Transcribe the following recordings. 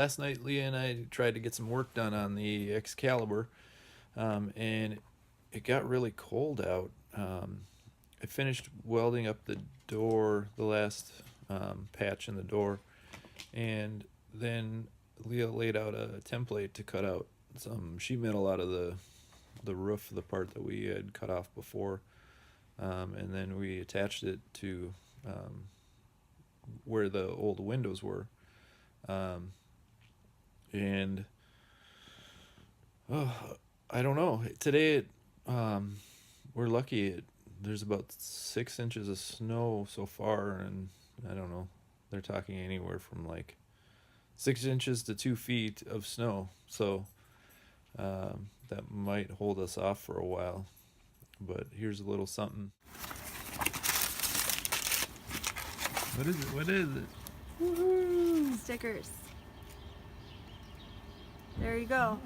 last night Leah and I tried to get some work done on the Excalibur, and it got really cold out. I finished welding up the door, the last patch in the door, and then Leah laid out a template to cut out some sheet metal out of the roof, the part that we had cut off before, and then we attached it to where the old windows were, and oh, I don't know. Today, we're lucky. There's about 6 inches of snow so far, and I don't know. They're talking anywhere from like 6 inches to 2 feet of snow. So that might hold us off for a while. But here's a little something. What is it? What is it? Woohoo! Stickers. There you go.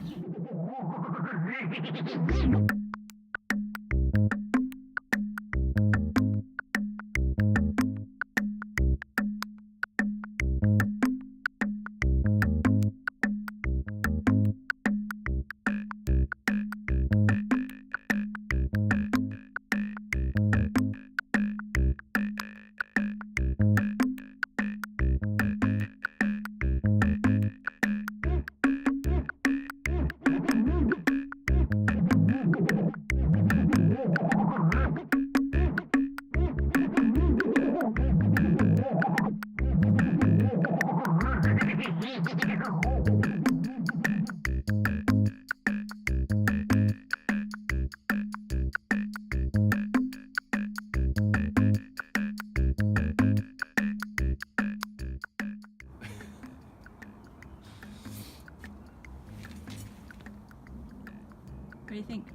What do you think?